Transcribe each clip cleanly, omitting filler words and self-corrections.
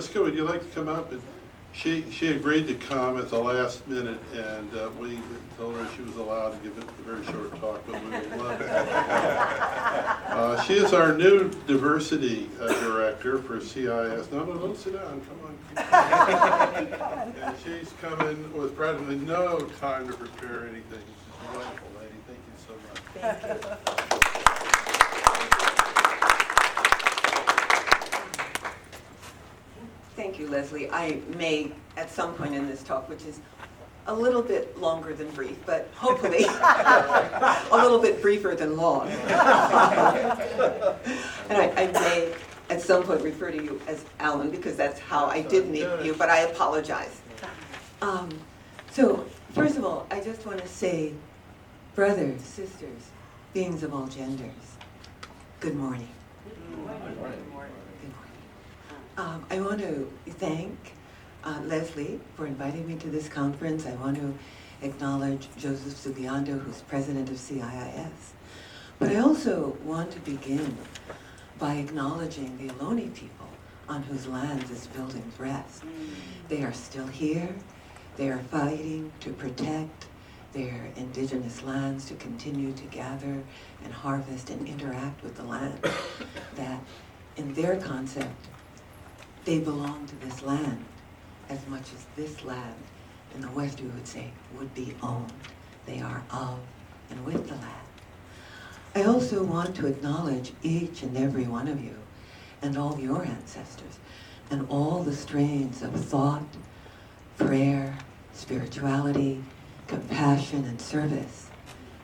Arisika, would you like to come up? And she agreed to come at the last minute, and we told her she was allowed to give a very short talk, but we would love it. She is our new diversity director for CIIS. No, don't sit down. Come on. And she's coming with practically no time to prepare anything. She's a wonderful lady. Thank you so much. Thank you. Thank you, Leslie. I may, at some point in this talk, which is a little bit longer than brief, but hopefully a little bit briefer than long. And I may, at some point, refer to you as Alan, because that's how I did meet you, but I apologize. So, first of all, I just want to say, brothers, sisters, beings of all genders, good morning. Good morning. I want to thank Leslie for inviting me to this conference. I want to acknowledge Joseph Subiando, who's president of CIIS. But I also want to begin by acknowledging the Ohlone people on whose lands this building rests. They are still here. They are fighting to protect their indigenous lands, to continue to gather and harvest and interact with the land that, in their concept, they belong to this land as much as this land, in the West we would say, would be owned. They are of and with the land. I also want to acknowledge each and every one of you and all your ancestors and all the strains of thought, prayer, spirituality, compassion, and service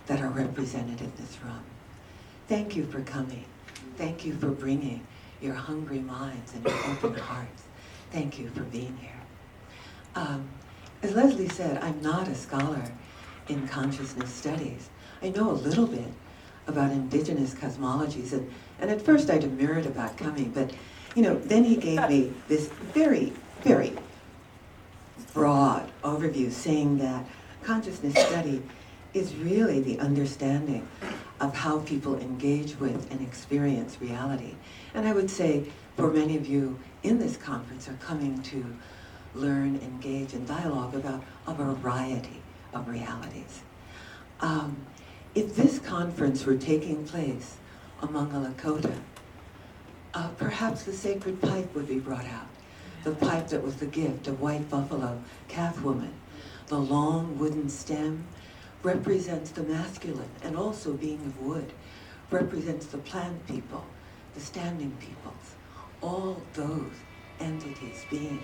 that are represented in this room. Thank you for coming. Thank you for bringing your hungry minds and your open hearts. Thank you for being here. As Leslie said, I'm not a scholar in consciousness studies. I know a little bit about indigenous cosmologies, and at first I demurred about coming, but then he gave me this very, very broad overview saying that consciousness study is really the understanding of how people engage with and experience reality. And I would say, for many of you in this conference are coming to learn, engage, and dialogue about a variety of realities. If this conference were taking place among a Lakota, perhaps the sacred pipe would be brought out. The pipe that was the gift of White Buffalo Calf Woman. The long wooden stem represents the masculine, and also being of wood, represents the plant people, the standing peoples, all those entities, being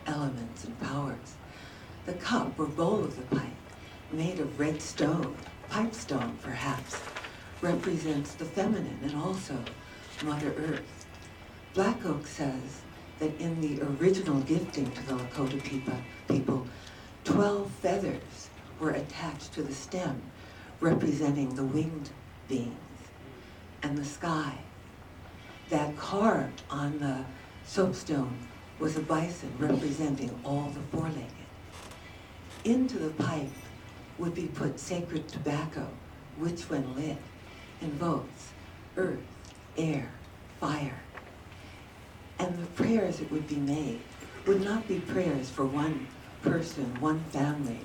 elements and powers. The cup or bowl of the pipe, made of red stone, pipestone perhaps, represents the feminine and also Mother Earth. Black Oak says that in the original gifting to the Lakota people, 12 feathers were attached to the stem, representing the winged beings and the sky. That carved on the soapstone was a bison representing all the four-legged. Into the pipe would be put sacred tobacco, which when lit invokes earth, air, fire. And the prayers that would be made would not be prayers for one person, one family,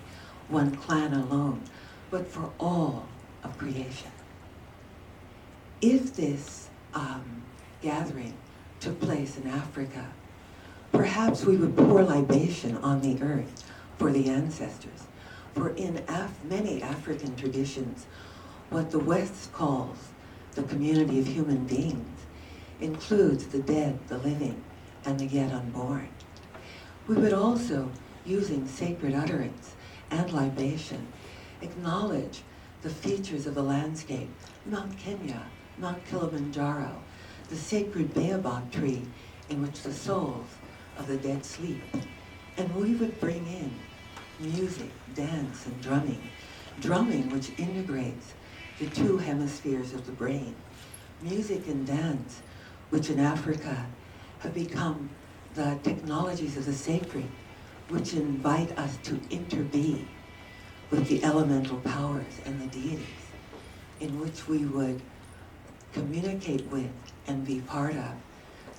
one clan alone, but for all of creation. If this gathering took place in Africa, perhaps we would pour libation on the earth for the ancestors. For in many African traditions, what the West calls the community of human beings includes the dead, the living, and the yet unborn. We would also, using sacred utterance and libation, acknowledge the features of the landscape, Mount Kenya, Mount Kilimanjaro, the sacred baobab tree in which the souls of the dead sleep. And we would bring in music, dance, and drumming which integrates the two hemispheres of the brain. Music and dance, which in Africa have become the technologies of the sacred, which invite us to interbe with the elemental powers and the deities, in which we would communicate with and be part of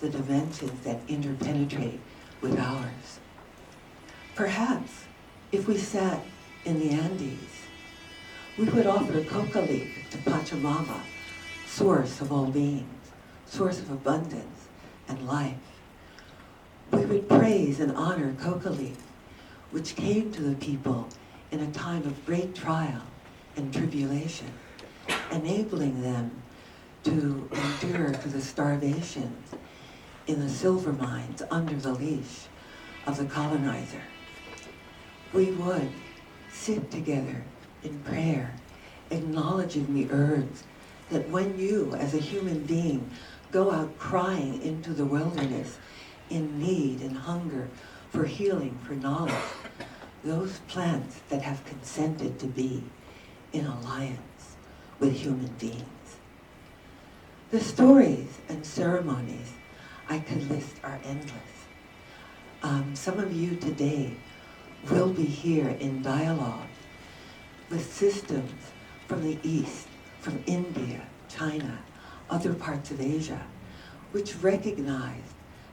the dimensions that interpenetrate with ours. Perhaps if we sat in the Andes, we would offer coca leaf to Pachamama, source of all beings, source of abundance and life. We would praise and honor coca leaf, which came to the people in a time of great trial and tribulation, enabling them to endure to the starvation in the silver mines under the leash of the colonizer. We would sit together in prayer, acknowledging the herbs that when you, as a human being, go out crying into the wilderness in need and hunger for healing, for knowledge, those plants that have consented to be in alliance with human beings. The stories and ceremonies I could list are endless. Some of you today will be here in dialogue with systems from the East, from India, China, other parts of Asia, which recognize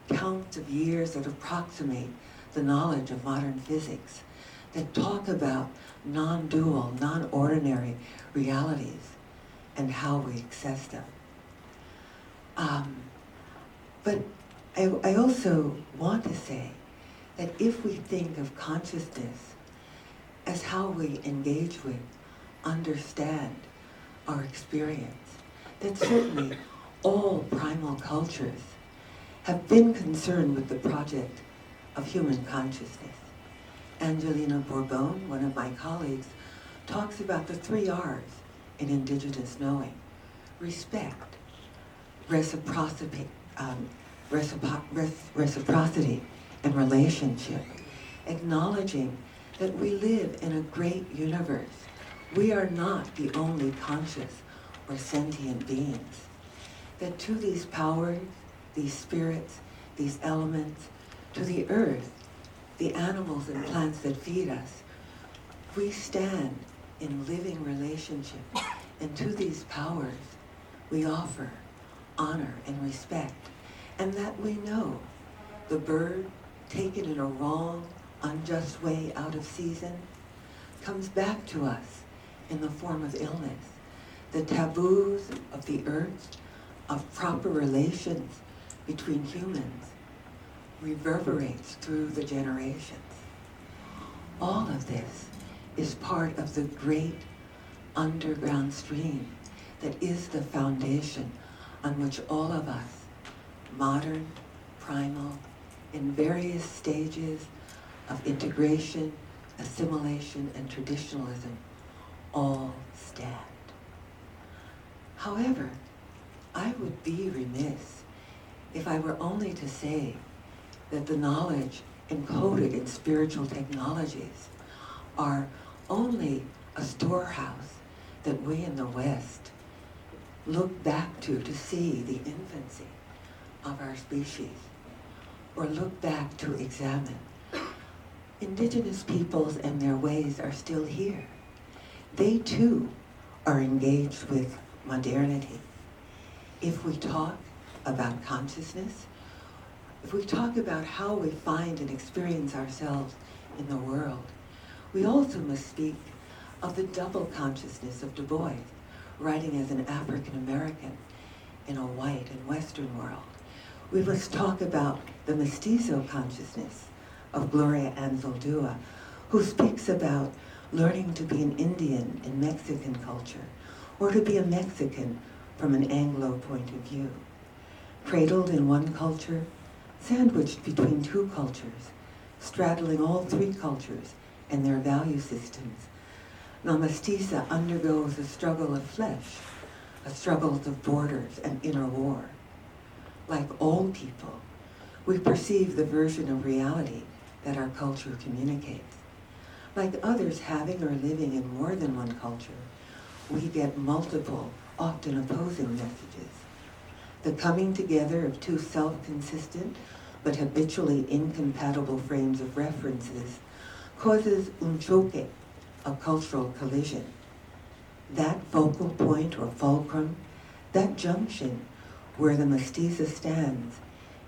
counts of years that approximate the knowledge of modern physics, that talk about non-dual, non-ordinary realities and how we access them. But I also want to say that if we think of consciousness as how we engage with, understand our experience, that certainly all primal cultures have been concerned with the project of human consciousness. Angelina Bourbon, one of my colleagues, talks about the 3 R's in indigenous knowing: respect, reciprocity, reciprocity and relationship, acknowledging that we live in a great universe. We are not the only conscious or sentient beings. That to these powers, these spirits, these elements, to the earth, the animals and plants that feed us, we stand in living relationship. And to these powers, we offer honor and respect. And that we know the bird taken in a wrong, unjust way out of season comes back to us in the form of illness. The taboos of the earth, of proper relations between humans, reverberates through the generations. All of this is part of the great underground stream that is the foundation on which all of us, modern, primal, in various stages of integration, assimilation, and traditionalism, all stand. However, I would be remiss if I were only to say that the knowledge encoded in spiritual technologies are only a storehouse that we in the West look back to see the infancy of our species, or look back to examine. Indigenous peoples and their ways are still here. They too are engaged with modernity. If we talk about consciousness, if we talk about how we find and experience ourselves in the world, we also must speak of the double consciousness of Du Bois, writing as an African American in a white and Western world. We must talk about the mestizo consciousness of Gloria Anzaldúa, who speaks about learning to be an Indian in Mexican culture, or to be a Mexican from an Anglo point of view. Cradled in one culture, sandwiched between 2 cultures, straddling all 3 cultures and their value systems, La Mestiza undergoes a struggle of flesh, a struggle of borders and inner war. Like all people, we perceive the version of reality that our culture communicates. Like others having or living in more than one culture, we get multiple, often opposing messages. The coming together of 2 self-consistent but habitually incompatible frames of references causes un choque, a cultural collision. That focal point or fulcrum, that junction where the mestiza stands,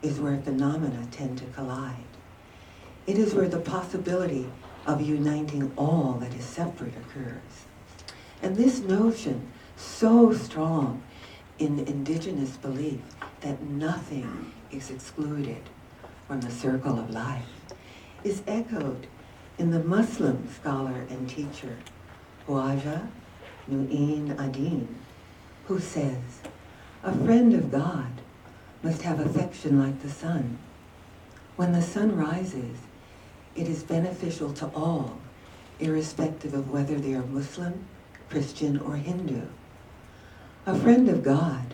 is where phenomena tend to collide. It is where the possibility of uniting all that is separate occurs. And this notion, so strong in indigenous belief that nothing is excluded from the circle of life, is echoed in the Muslim scholar and teacher, Khwaja Mu'in Adin, who says, "A friend of God must have affection like the sun. When the sun rises, it is beneficial to all, irrespective of whether they are Muslim, Christian, or Hindu. A friend of God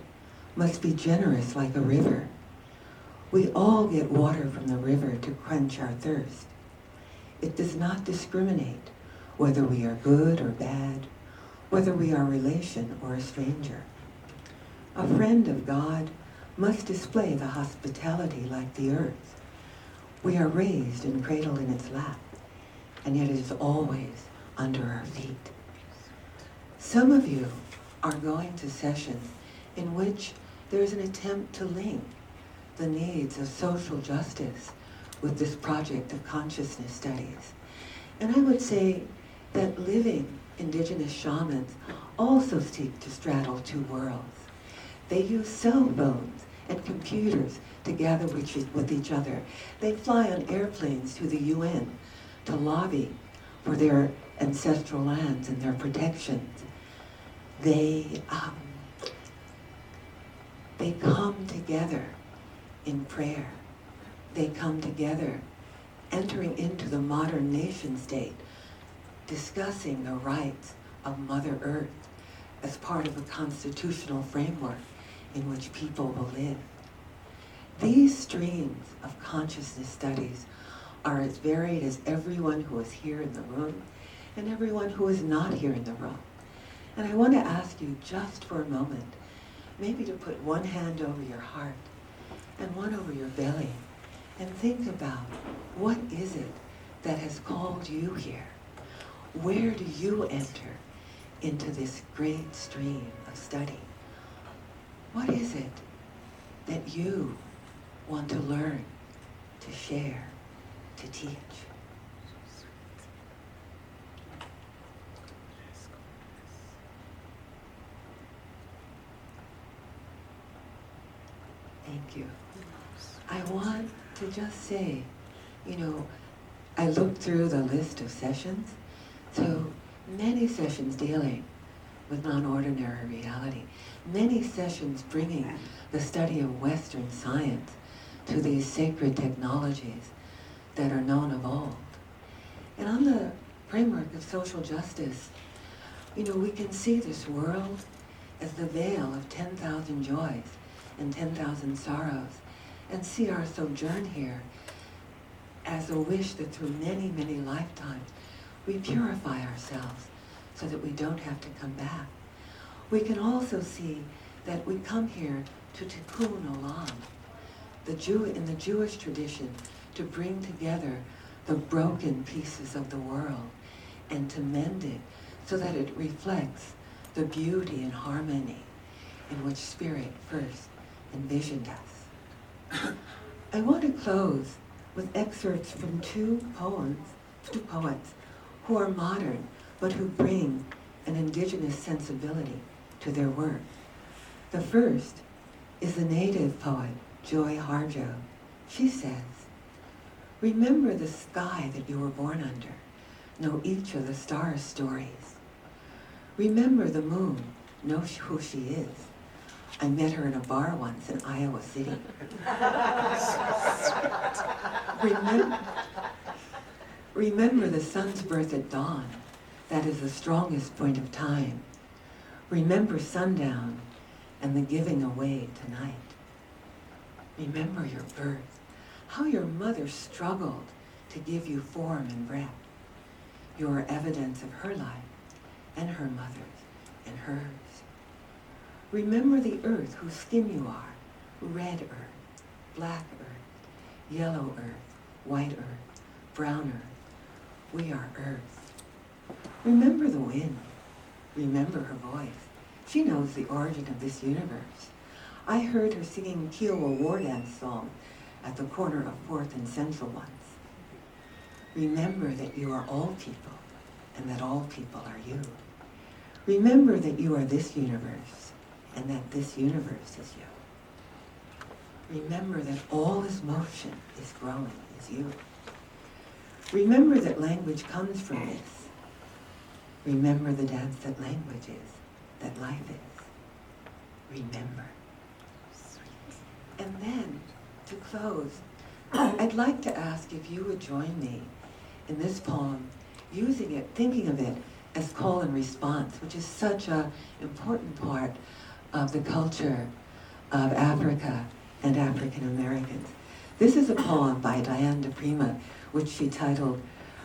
must be generous like a river. We all get water from the river to quench our thirst. It does not discriminate whether we are good or bad, whether we are a relation or a stranger. A friend of God must display the hospitality like the earth. We are raised and cradled in its lap, and yet it is always under our feet." Some of you are going to sessions in which there is an attempt to link the needs of social justice with this project of consciousness studies. And I would say that living indigenous shamans also seek to straddle two worlds. They use cell phones and computers to gather with each other. They fly on airplanes to the UN to lobby for their ancestral lands and their protections. They come together in prayer. They come together entering into the modern nation state, discussing the rights of Mother Earth as part of a constitutional framework in which people will live. These streams of consciousness studies are as varied as everyone who is here in the room and everyone who is not here in the room. And I want to ask you just for a moment, maybe to put one hand over your heart and one over your belly and think about, what is it that has called you here? Where do you enter into this great stream of study? What is it that you want to learn, to share, to teach? Thank you. I want to just say, I looked through the list of sessions, so many sessions dealing with non-ordinary reality, many sessions bringing the study of Western science to these sacred technologies that are known of old. And on the framework of social justice, we can see this world as the veil of 10,000 joys and 10,000 sorrows, and see our sojourn here as a wish that through many, many lifetimes we purify ourselves so that we don't have to come back. We can also see that we come here to tikkun olam, in the Jewish tradition, to bring together the broken pieces of the world and to mend it so that it reflects the beauty and harmony in which Spirit first envisioned us. I want to close with excerpts from two poets who are modern but who bring an indigenous sensibility to their work. The first is the native poet, Joy Harjo. She says, "Remember the sky that you were born under. Know each of the stars' stories. Remember the moon. Know who she is. I met her in a bar once in Iowa City. Remember the sun's birth at dawn. That is the strongest point of time. Remember sundown and the giving away tonight. Remember your birth, how your mother struggled to give you form and breath. You are evidence of her life and her mother's and hers. Remember the earth whose skin you are, red earth, black earth, yellow earth, white earth, brown earth. We are earth. Remember the wind. Remember her voice. She knows the origin of this universe. I heard her singing Kiowa War Dance song at the corner of 4th and Central once. Remember that you are all people, and that all people are you. Remember that you are this universe, and that this universe is you. Remember that all is motion, is growing, is you. Remember that language comes from this. Remember the dance that language is, that life is. Remember. And then, to close, I'd like to ask if you would join me in this poem, using it, thinking of it as call and response, which is such an important part of the culture of Africa and African Americans. This is a poem by Diane DePrima, which she titled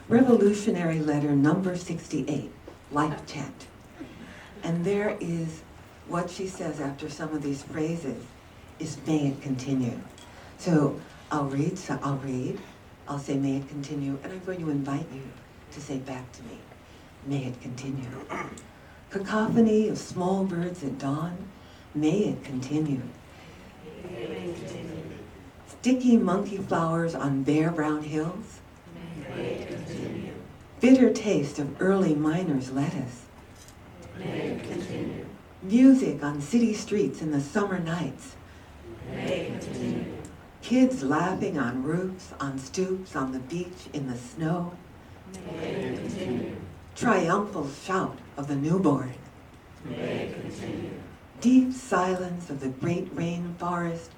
Revolutionary Letter Number 68, Life Chant. And there is what she says after some of these phrases is may it continue. So I'll read, I'll say may it continue, and I'm going to invite you to say back to me, may it continue. Cacophony of small birds at dawn, may it continue. May it continue. Sticky monkey flowers on bare brown hills, May it continue. bitter taste of early miners' lettuce, May it continue. music on city streets in the summer nights, May it continue. kids laughing on roofs, on stoops, on the beach, in the snow, May it continue. triumphal shout of the newborn, May it continue. deep silence of the great rainforest,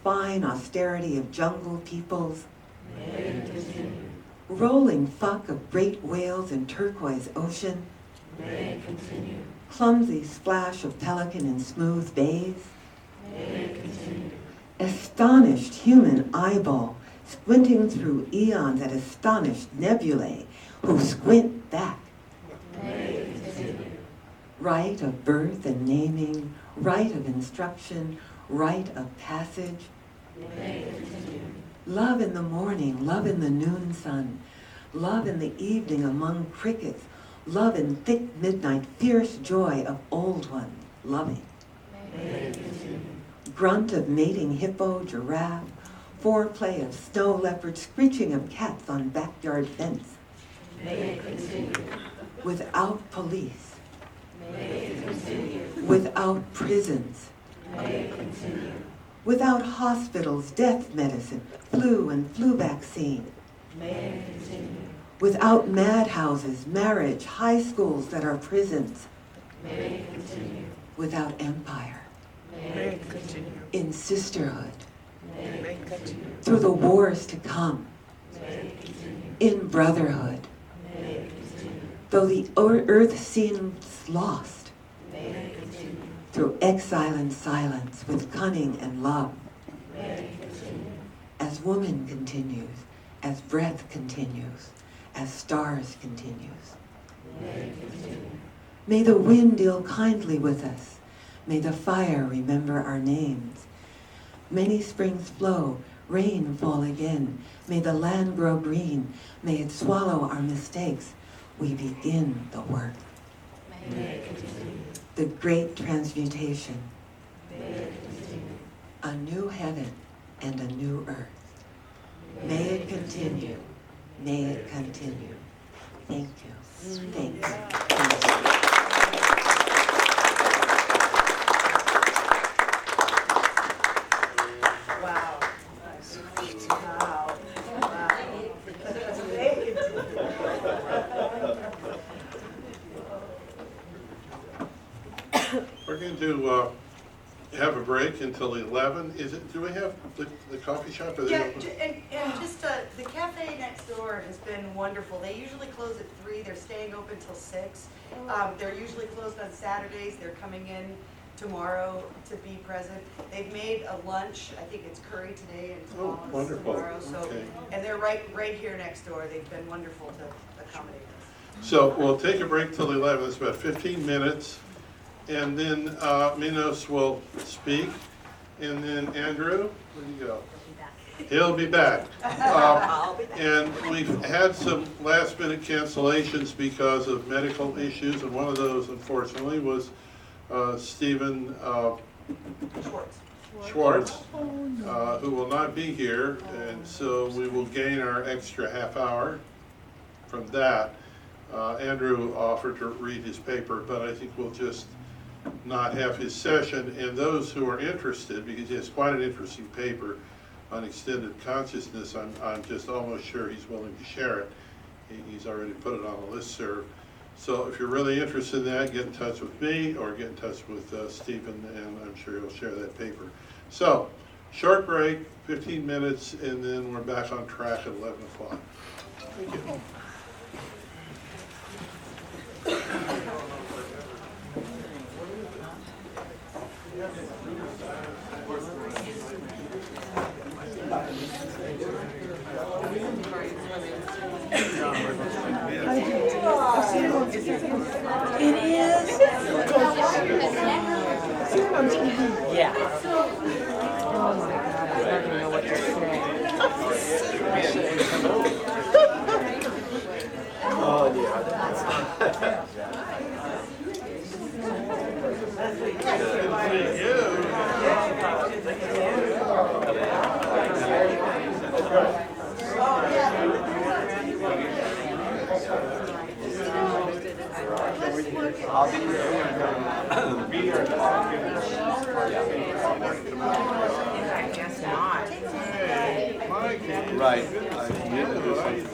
fine austerity of jungle peoples, May it continue. rolling fuck of great whales in turquoise ocean, May it continue. clumsy splash of pelican in smooth bays, May it continue. astonished human eyeball squinting through eons at astonished nebulae who squint back, May it continue. rite of birth and naming, rite of instruction, rite of passage, May it continue. love in the morning, love in the noon sun, love in the evening among crickets, love in thick midnight, fierce joy of old ones loving, May it continue. grunt of mating hippo, giraffe, foreplay of snow leopard, screeching of cats on backyard fence, May it continue. without police, May it continue. without prisons, May it continue. without hospitals, death medicine, flu and flu vaccine, May it continue. without madhouses, marriage, high schools that are prisons, May it continue. without empire, May it continue. in sisterhood, May it continue. through the wars to come, May it continue. in brotherhood, May it continue. though the earth seems lost, May it continue. through exile and silence, with cunning and love, May it continue. as woman continues, as breath continues, as stars continues. May it continue. May the wind deal kindly with us. May the fire remember our names. Many springs flow, rain fall again. May the land grow green. May it swallow our mistakes. We begin the work. May it continue. The great transmutation. May it continue. A new heaven and a new earth. May it continue. May it continue. Thank you. Thank you. Thank you. Wow. Wow. Wow. We're going to have a break until 11. Do we have the coffee shop? Are they Yeah, open? and just the cafe next door has been wonderful. They usually close at 3. They're staying open till 6. They're usually closed on Saturdays. They're coming in tomorrow to be present. They've made a lunch. I think it's curry today and Oh, tamales wonderful. tomorrow. So, Okay. and they're right here next door. They've been wonderful to accommodate us. So we'll take a break till 11. It's about 15 minutes. And then Minos will speak. And then Andrew, where do you go? He'll be back. And we've had some last minute cancellations because of medical issues. And one of those, unfortunately, was Stephen Schwartz, who will not be here. And so we will gain our extra half hour. from that. Andrew offered to read his paper, but I think we'll just not have his session. And those who are interested, because he has quite an interesting paper on extended consciousness, I'm just almost sure he's willing to share it. He's already put it on a listserv. So if you're really interested in that, get in touch with me or get in touch with Stephen, and I'm sure he'll share that paper. So, short break, 15 minutes, and then we're back on track at 11 o'clock. Thank you. It is. Yeah. Oh my God, I don't even know what you're saying. Oh, yeah. I'll be here. I guess not. Right. I need to do something.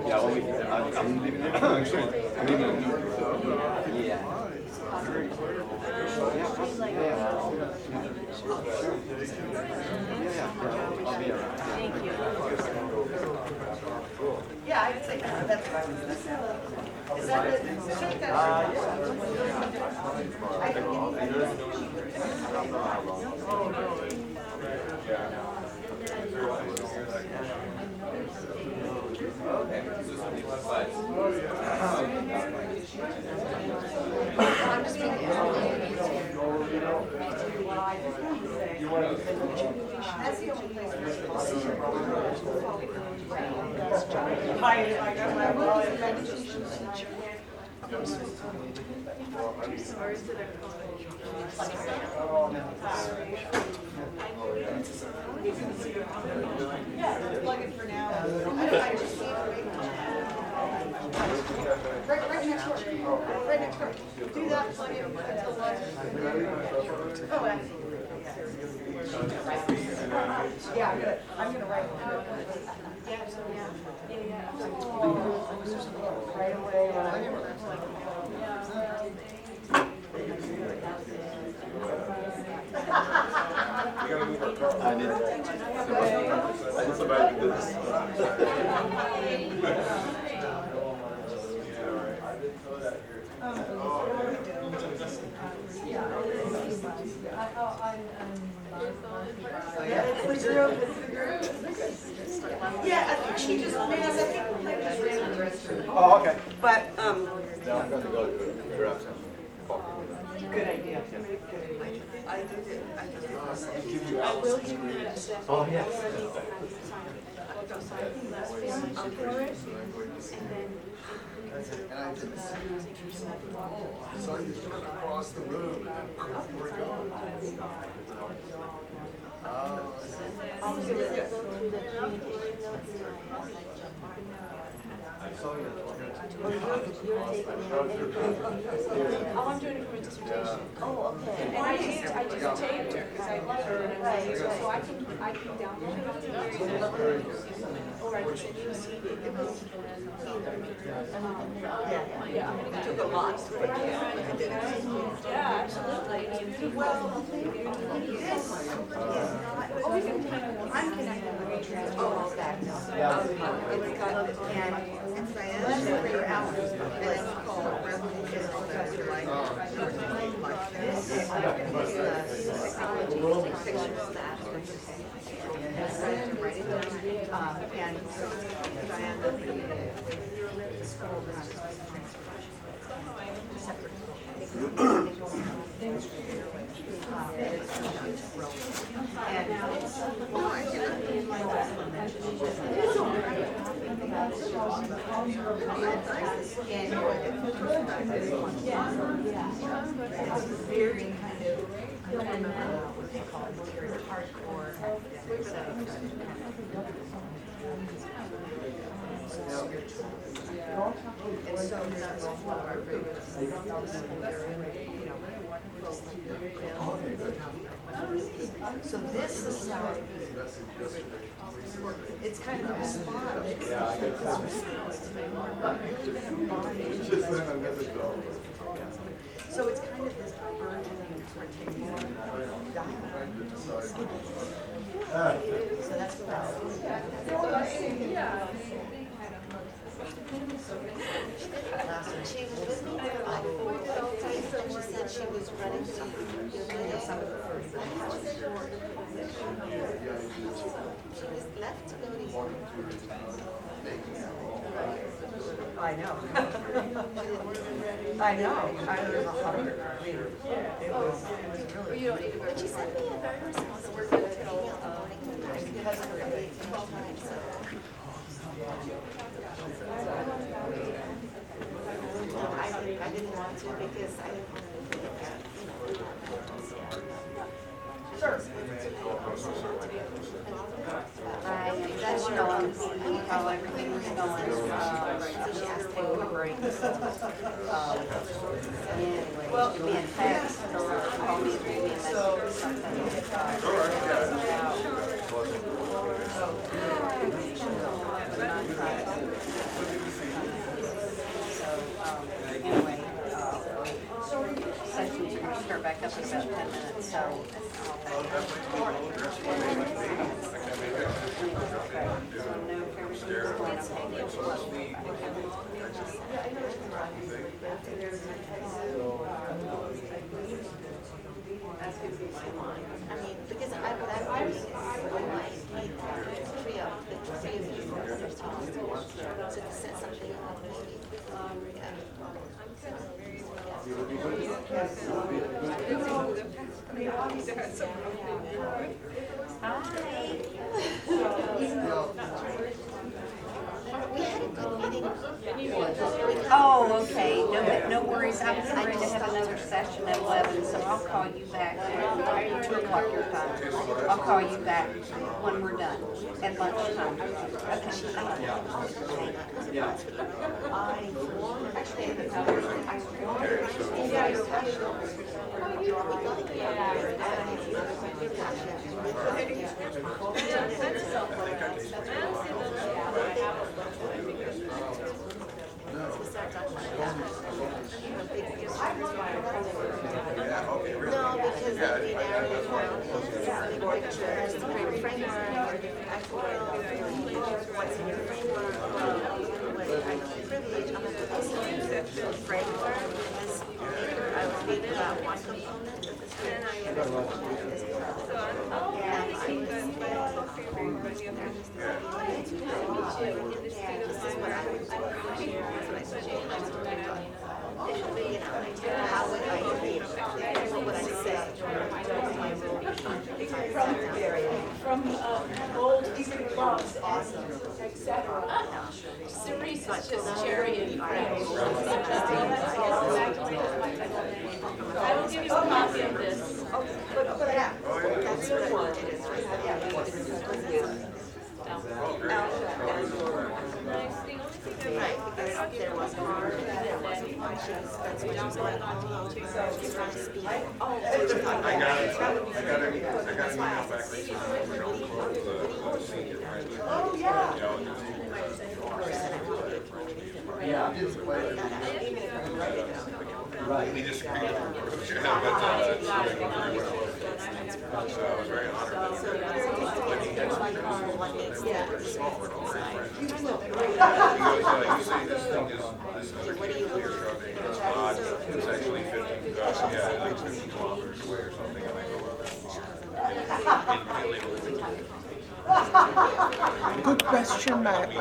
Yeah, well, I'm leaving it. Actually, I'm leaving it. Yeah. Thank you. Yeah, I'd say that's what I was gonna say. Is that it? Check that. I can That's the only place we're supposed to. Yeah, plug it for now. I just need to wait. Right next door. Right next door. Do that, plug it until lunch. Oh, absolutely. Yeah, good. I'm gonna write. Right away. I need somebody to do this. Yeah, I think she just ran us, I think we just ran to the restroom. Oh, okay. But, Now I'm going to go grab some coffee. good idea. Oh, yes. So you just went across the room and we're going. Oh, I'm doing it for a dissertation. Oh, okay. And I just taped her because I love her and I like her, so I can download it. Or I can send you a CD. Yeah. It took a lot. Yeah, absolutely. It's beautiful. I'm connected with you. Oh, that, no. It's got the pen and cyan for your hours, and it's called Revolution, because you're like, like this. Technology, pictures of that. And I decided to write it down, and Diane, the school separate. Very kind of military hardcore. And so that's one of our favorites. So this is it's kind of a response. So it's kind of this burgeoning sort of dialogue. So that's what She was with me for like 4 days, and she said she was running to your meeting. She was left to go to you. I know. I know. I was a hunger. I mean, it was really. But she sent me a very responsible email because of her age and time, so. I didn't want to because I didn't want to think that, Sure. I let you know how everything was going. So she asked to take a break. Well, be in text or call me, leave me a message or something. Anyway, session is going to start back up in about 10 minutes, so. I mean, because what I would do is I might need the three of you brothers to set something up. We had a good meeting. Oh, okay, no worries, I'm ready to have another session at 11, so I'll call you back, 2 o'clock your time. I'll call you back when we're done, at lunchtime. No, because they narrowed it down into big pictures, the framework, actual, what's in your framework, what I privilege, I'm going to put this framework, this paper, I was reading about one component of this framework, this is what I would do. How would I read? What would I say? From old Eastern clubs, awesome, etc. Cerise is just cherry and French. I will give you a copy of this. That's what it is right now. Right, because there was hard, there wasn't functions, that's what she's going on. She's trying to speak. I got an email back recently from the senior president. Oh, yeah. We disagreed with her, but I was very honored that he had some you say this thing is a clear shot, it's not, it's actually 50, yeah, like 50 kilometers away or something, and I go, Good question, Matt.